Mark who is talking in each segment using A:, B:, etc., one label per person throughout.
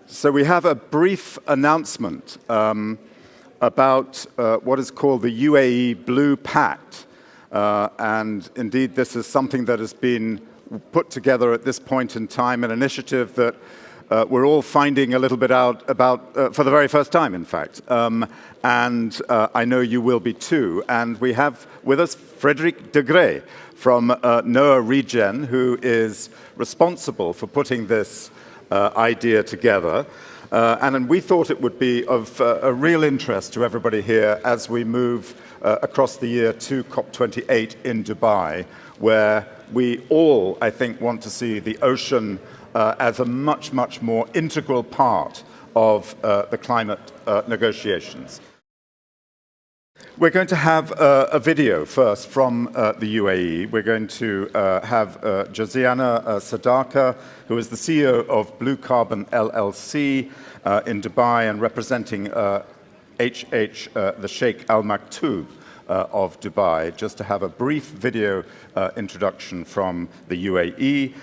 A: So we have a brief announcement about what is called the UAE Blue Pact. And indeed, this is something that has been put together at this point in time, an initiative that we're all finding a little bit out about for the very first time, in fact. And I know you will be too. And we have with us Frédéric Degré from NOAA Regen, who is responsible for putting this idea together. And we thought it would be of a real interest to everybody here as we move across the year to COP28 in Dubai, where we all, I think, want to see the ocean as a much, much more integral part of the climate negotiations. We're going to have a video first from the UAE. We're going to have Josiana Sadaka, who is the CEO of Blue Carbon LLC in Dubai and representing the Sheikh Al Maktoum of Dubai, just to have a brief video introduction from the UAE.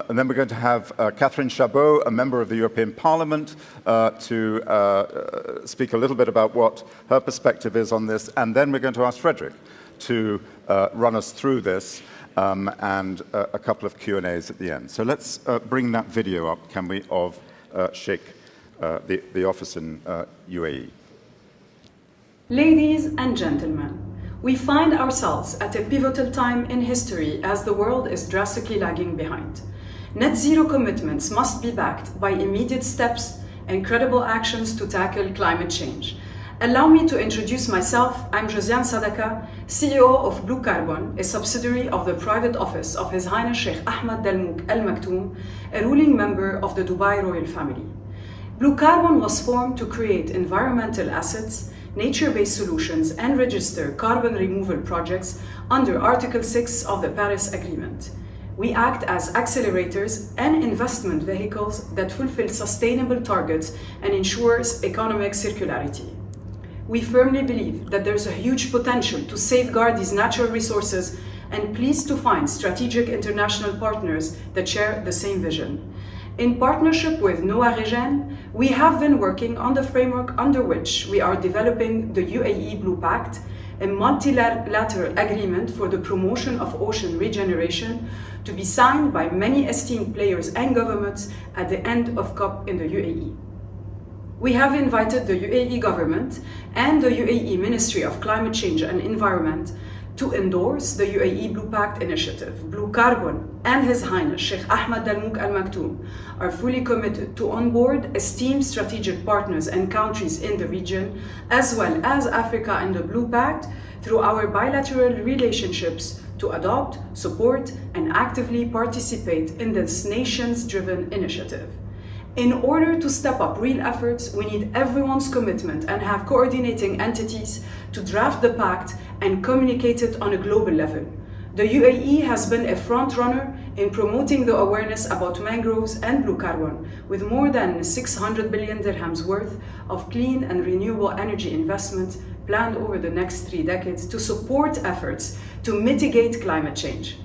A: And then we're going to have Catherine Chabot, a member of the European Parliament, to speak a little bit about what her perspective is on this. And then we're going to ask Frédéric to run us through this and a couple of Q&As at the end. So let's bring that video up, can we, of Sheikh, the office in UAE.
B: Ladies and gentlemen, we find ourselves at a pivotal time in history as the world is drastically lagging behind. Net zero commitments must be backed by immediate steps and credible actions to tackle climate change. Allow me to introduce myself. I'm Josiane Sadaka, CEO of Blue Carbon, a subsidiary of the private office of His Highness Sheikh Ahmed Al Maktoum, a ruling member of the Dubai royal family. Blue Carbon was formed to create environmental assets, nature-based solutions, and register carbon removal projects under Article 6 of the Paris Agreement. We act as accelerators and investment vehicles that fulfill sustainable targets and ensures economic circularity. We firmly believe that there's a huge potential to safeguard these natural resources and pleased to find strategic international partners that share the same vision. In partnership with NOAA Regen, we have been working on the framework under which we are developing the UAE Blue Pact, a multilateral agreement for the promotion of ocean regeneration to be signed by many esteemed players and governments at the end of COP in the UAE. We have invited the UAE government and the UAE Ministry of Climate Change and Environment to endorse the UAE Blue Pact initiative. Blue Carbon and His Highness Sheikh Ahmed Al Maktoum are fully committed to onboard esteemed strategic partners and countries in the region, as well as Africa and the Blue Pact, through our bilateral relationships to adopt, support, and actively participate in this nations-driven initiative. In order to step up real efforts, we need everyone's commitment and have coordinating entities to draft the pact and communicate it on a global level. The UAE has been a front runner in promoting the awareness about mangroves and blue carbon, with more than 600 billion dirhams worth of clean and renewable energy investment planned over the next 3 decades to support efforts to mitigate climate change.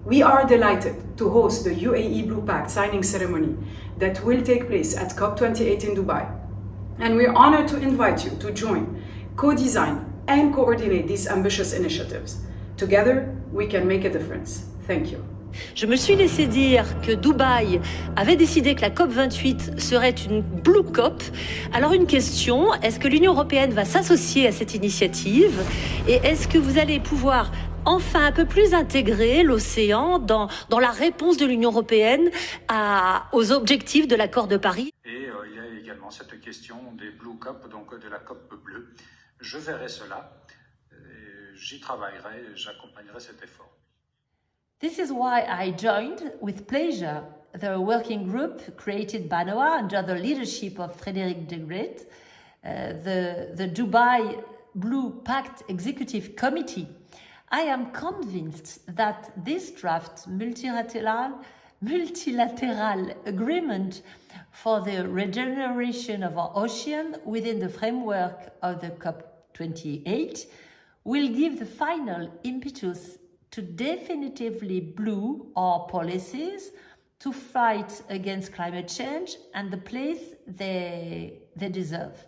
B: We are delighted to host the UAE Blue Pact signing ceremony that will take place at COP28 in Dubai. And we're honored to invite you to join, co-design, and coordinate these ambitious initiatives. Together, we can make a difference. Thank you.
C: Je me suis laissé dire que Dubaï avait décidé que la COP28 serait une Blue COP. Alors une question, est-ce que l'Union européenne va s'associer à cette initiative? Et est-ce que vous allez pouvoir enfin un peu plus intégrer l'océan dans la réponse de l'Union européenne aux objectifs de l'accord de Paris?
D: Et il y a également cette question des Blue COP, donc de la COP bleue. Je verrai cela, j'y travaillerai, j'accompagnerai cet effort.
E: This is why I joined with pleasure the working group created by NOAA under the leadership of Frédéric Degré, the Dubai Blue Pact Executive Committee. I am convinced that this draft multilateral agreement for the regeneration of our ocean within the framework of the COP28 will give the final impetus to definitively blue our policies to fight against climate change and the place they deserve.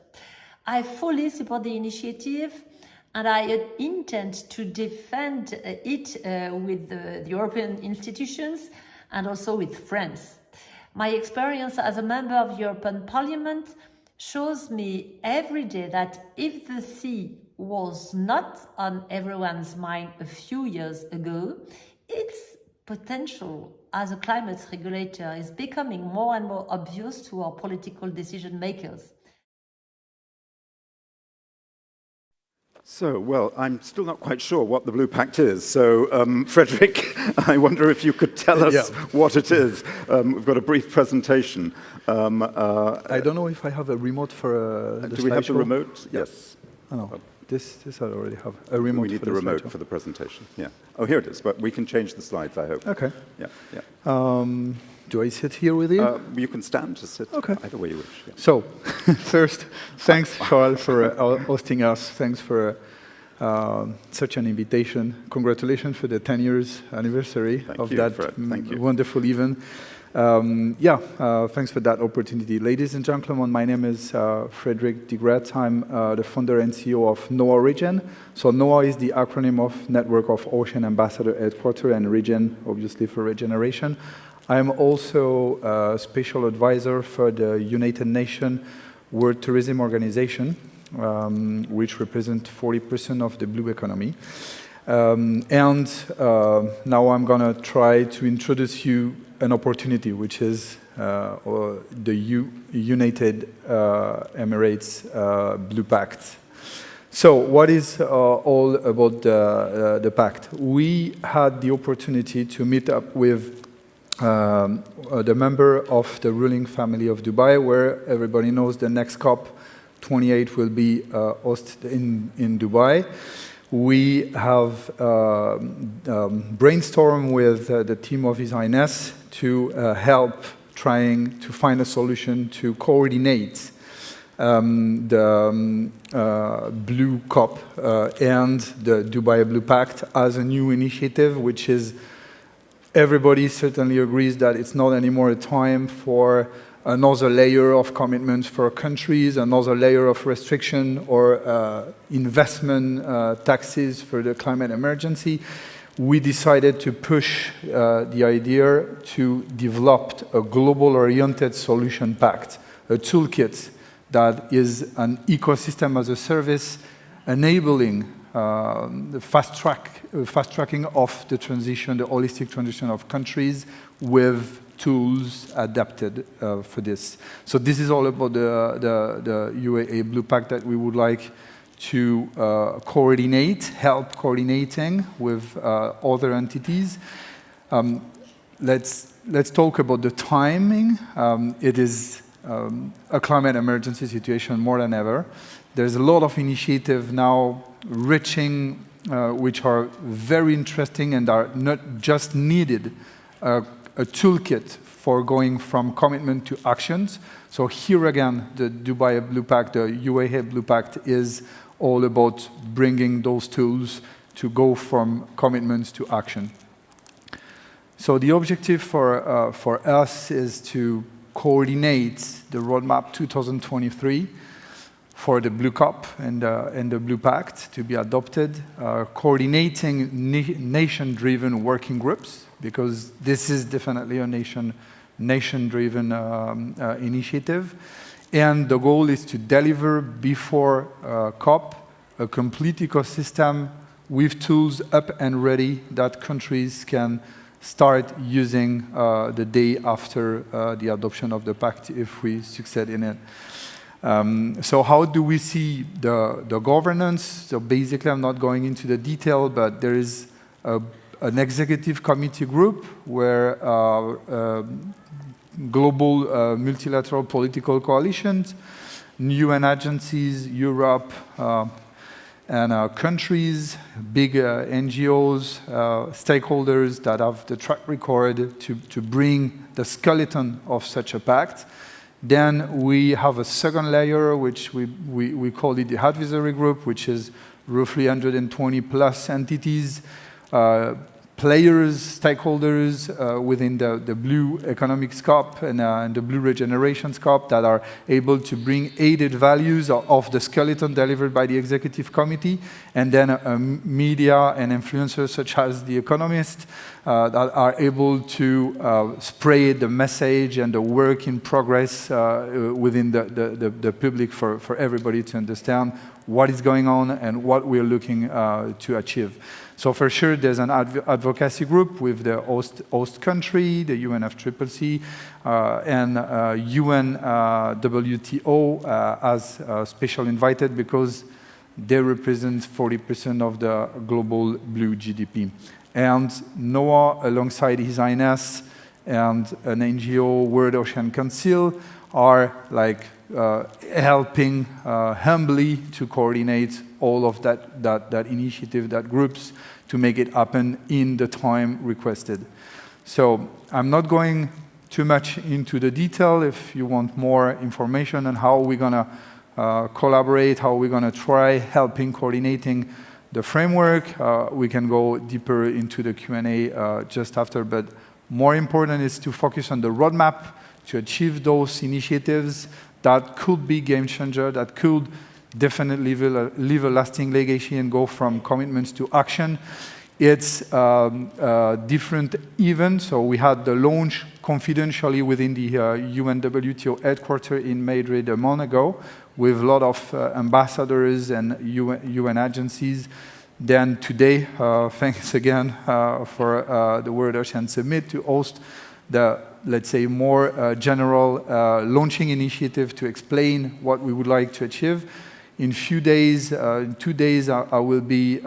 E: I fully support the initiative, and I intend to defend it with the European institutions and also with France. My experience as a member of the European Parliament shows me every day that if the sea was not on everyone's mind a few years ago, its potential as a climate regulator is becoming more and more obvious to our political decision makers.
A: So, well, I'm still not quite sure what the Blue Pact is. So, Frederick, I wonder if you could tell us what it is. We've got a brief presentation.
F: I don't know if I have a remote for the
A: Do we have the remote? Yes.
F: Oh, no. This I already have. A remote.
A: We need the remote for the presentation. Yeah. Oh, here it is. But we can change the slides, I hope.
F: Okay.
A: Yeah.
F: Do I sit here with you?
A: You can stand to sit.
F: Okay.
A: Either way you wish. Yeah.
F: So, first, thanks, Charles, for hosting us. Thanks for such an invitation. Congratulations for the 10 years anniversary of that wonderful event. Thanks for that opportunity. Ladies and gentlemen, my name is Frederick de Groot. I'm the founder and CEO of NOAA Region. So NOAA is the acronym of Network of Ocean Ambassador Headquarters, and Region, obviously, for regeneration. I'm also a special advisor for the United Nations World Tourism Organization, which represents 40% of the blue economy. Now I'm going to try to introduce you an opportunity, which is the United Emirates Blue Pact. So what is all about the pact? We had the opportunity to meet up with the member of the ruling family of Dubai, where everybody knows the next COP28 will be hosted in Dubai. We have brainstormed with the team of His Highness to help trying to find a solution to coordinate the Blue COP and the Dubai Blue Pact as a new initiative, which is everybody certainly agrees that it's not anymore a time for another layer of commitments for countries, another layer of restriction or investment taxes for the climate emergency. We decided to push the idea to develop a global-oriented solution pact, a toolkit that is an ecosystem as a service, enabling the fast-tracking of the transition, the holistic transition of countries with tools adapted for this. So this is all about the UAE Blue Pact that we would like to help coordinating with other entities. Let's talk about the timing. It is a climate emergency situation more than ever. There's a lot of initiative now reaching, which are very interesting and are not just needed a toolkit for going from commitment to actions. So here again, the Dubai Blue Pact, the UAE Blue Pact is all about bringing those tools to go from commitments to action. So the objective for us is to coordinate the roadmap 2023 for the Blue COP and the Blue Pact to be adopted, coordinating nation-driven working groups, because this is definitely a nation-driven initiative. And the goal is to deliver before COP a complete ecosystem with tools up and ready that countries can start using the day after the adoption of the pact if we succeed in it. So how do we see the governance? So basically, I'm not going into the detail, but there is an executive committee group where global multilateral political coalitions, UN agencies, Europe, and countries, big NGOs, stakeholders that have the track record to bring the skeleton of such a pact. Then we have a second layer, which we call it the advisory group, which is roughly 120 plus entities, players, stakeholders within the blue economic scope and the blue regeneration scope that are able to bring added values of the skeleton delivered by the executive committee, and then media and influencers such as The Economist that are able to spread the message and the work in progress within the public for everybody to understand what is going on and what we're looking to achieve. So for sure, there's an advocacy group with the host country, the UNFCCC, and UNWTO as special invited because they represent 40% of the global blue GDP. And NOAA, alongside His Highness and an NGO, World Ocean Council, are like helping humbly to coordinate all of that initiative, that groups, to make it happen in the time requested. So I'm not going too much into the detail. If you want more information on how we're going to collaborate, how we're going to try helping coordinating the framework, we can go deeper into the Q&A just after. But more important is to focus on the roadmap to achieve those initiatives that could be game changer, that could definitely leave a lasting legacy and go from commitments to action. It's a different event. So we had the launch confidentially within the UNWTO headquarters in Madrid a month ago with a lot of ambassadors and UN agencies. Then today, thanks again for the World Ocean Summit to host the, let's say, more general launching initiative to explain what we would like to achieve. In 2 days, I will be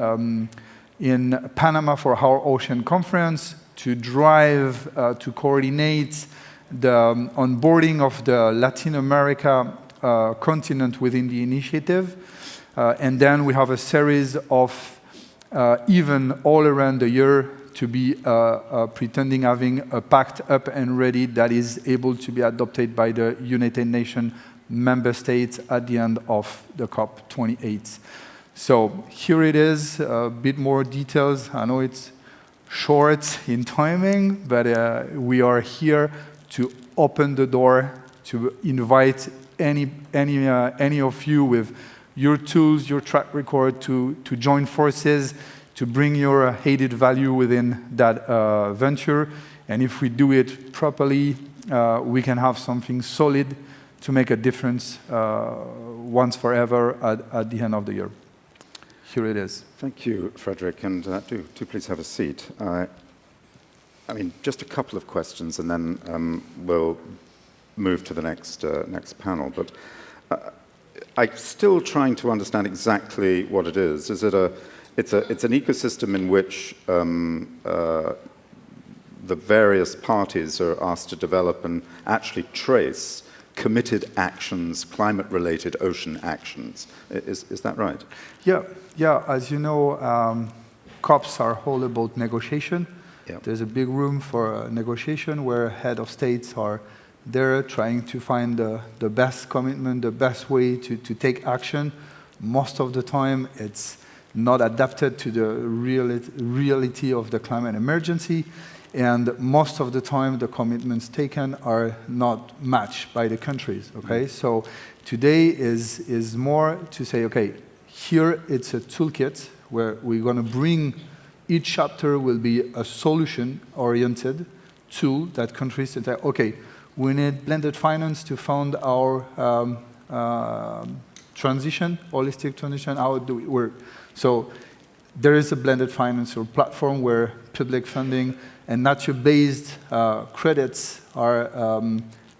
F: in Panama for our ocean conference to drive, to coordinate the onboarding of the Latin America continent within the initiative. And then we have a series of events all around the year to be pretending having a pact up and ready that is able to be adopted by the United Nations member states at the end of the COP28. So here it is, a bit more details. I know it's short in timing, but we are here to open the door to invite any of you with your tools, your track record to join forces, to bring your added value within that venture. And if we do it properly, we can have something solid to make a difference once forever at the end of the year. Here it is.
A: Thank you, Frederick, and do please have a seat. I mean, just a couple of questions, and then we'll move to the next panel. But I'm still trying to understand exactly what it is. Is it it's an ecosystem in which the various parties are asked to develop and actually trace committed actions, climate-related ocean actions. Is that right?
F: Yeah. As you know, COPs are all about negotiation. Yeah. There's a big room for negotiation where head of states are there trying to find the best commitment, the best way to take action. Most of the time, it's not adapted to the reality of the climate emergency. And most of the time, the commitments taken are not matched by the countries, okay? So today is more to say, okay, here it's a toolkit where we're going to bring, each chapter will be a solution-oriented tool that countries say, okay, we need blended finance to fund our transition, holistic transition, how do we work? So there is a blended finance or platform where public funding and nature-based credits are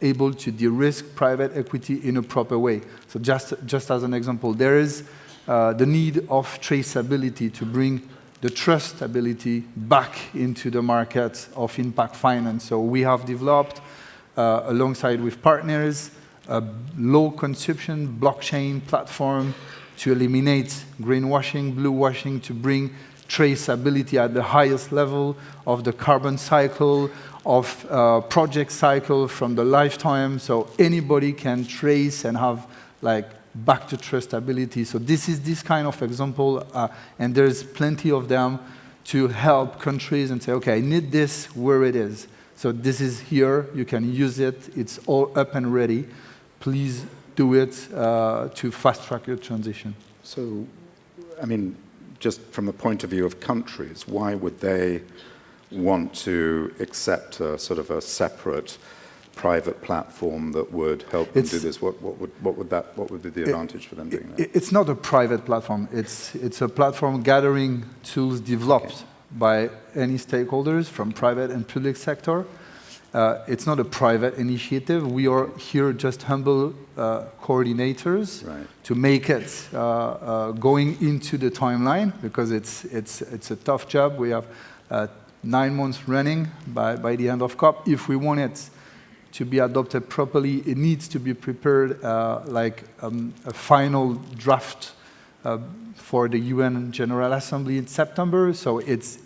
F: able to de-risk private equity in a proper way. So just as an example, there is the need of traceability to bring the trustability back into the market of impact finance. So we have developed, alongside with partners, a low-consumption blockchain platform to eliminate greenwashing, bluewashing, to bring traceability at the highest level of the carbon cycle, of project cycle from the lifetime, so anybody can trace and have like back to trustability. So this is this kind of example, and there's plenty of them to help countries and say, okay, I need this where it is. So this is here, you can use it, it's all up and ready. Please do it to fast-track your transition.
A: So, I mean, just from the point of view of countries, why would they want to accept a sort of a separate private platform that would help them do this? What would be the advantage for them doing that?
F: It's not a private platform. It's a platform gathering tools developed by any stakeholders from private and public sector. It's not a private initiative. We are here just humble coordinators to make it going into the timeline, because it's a tough job. We have 9 months running by the end of COP. If we want it to be adopted properly, it needs to be prepared like a final draft for the UN General Assembly in September. So it's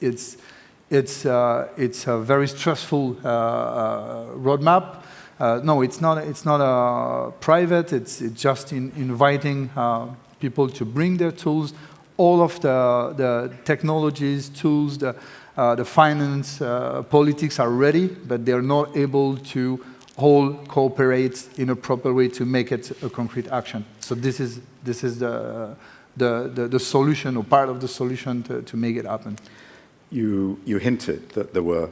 F: a very stressful roadmap. No, it's not a private. It's just inviting people to bring their tools. All of the technologies, tools, the finance, politics are ready, but they're not able to all cooperate in a proper way to make it a concrete action. So this is the solution, or part of the solution to make it happen.
A: You hinted that there were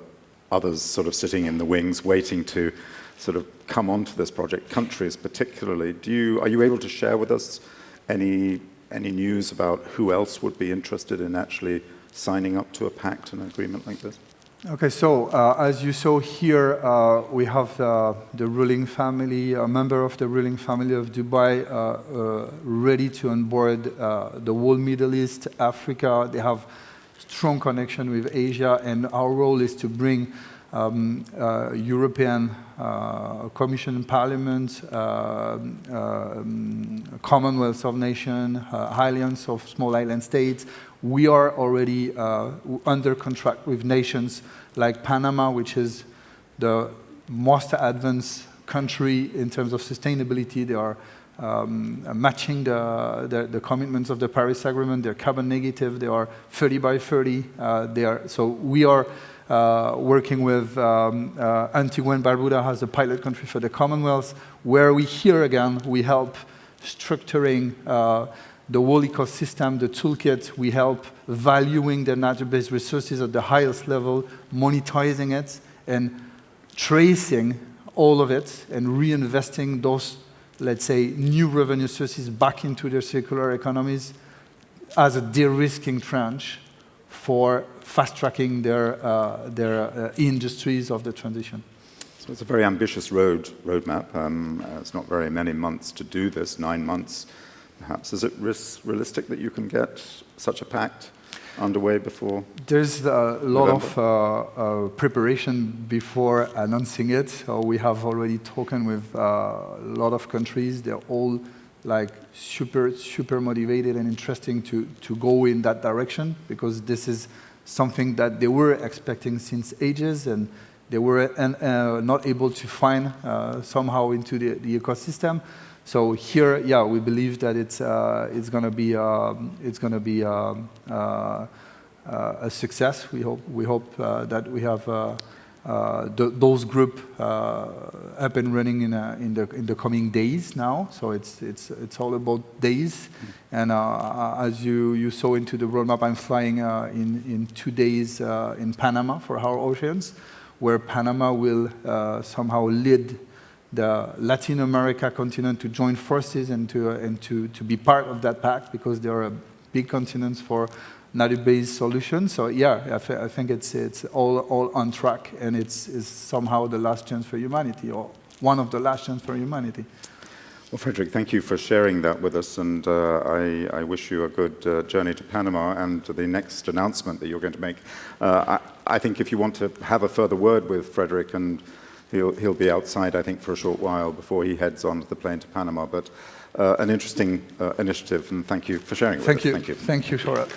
A: others sort of sitting in the wings waiting to sort of come onto this project, countries particularly. Are you able to share with us any news about who else would be interested in actually signing up to a pact, an agreement like this?
F: Okay, so as you saw here, we have the ruling family, a member of the ruling family of Dubai ready to onboard the whole Middle East, Africa. They have strong connection with Asia, and our role is to bring European Commission and Parliament, Commonwealth of Nations, Alliance of Small Island States. We are already under contract with nations like Panama, which is the most advanced country in terms of sustainability. They are matching the commitments of the Paris Agreement. They're carbon negative. They are 30 by 30. So we are working with Antigua and Barbuda as a pilot country for the Commonwealth, where we help structuring the whole ecosystem, the toolkit. We help valuing the natural-based resources at the highest level, monetizing it, and tracing all of it, and reinvesting those, let's say, new revenue sources back into their circular economies as a de-risking tranche for fast-tracking their industries of the transition.
A: So it's a very ambitious roadmap. It's not very many months to do this, 9 months perhaps. Is it realistic that you can get such a pact underway before?
F: There's a lot of preparation before announcing it. So we have already talked with a lot of countries. They're all like super motivated and interesting to go in that direction, because this is something that they were expecting since ages, and they were not able to find somehow into the ecosystem. So here, yeah, we believe that it's going to be a success. We hope that we have those group up and running in the coming days now. So it's all about days. And as you saw into the roadmap, I'm flying in 2 days in Panama for our oceans, where Panama will somehow lead the Latin America continent to join forces and to be part of that pact, because they are a big continent for nature-based solutions. So yeah, I think it's all on track, and it's somehow the last chance for humanity, or one of the last chance for humanity.
A: Well, Frederic, thank you for sharing that with us, and I wish you a good journey to Panama and to the next announcement that you're going to make. I think if you want to have a further word with Frederic, and he'll be outside, I think, for a short while before he heads on the plane to Panama. But an interesting initiative, and thank you for sharing it with us.
F: Thank you, Shora.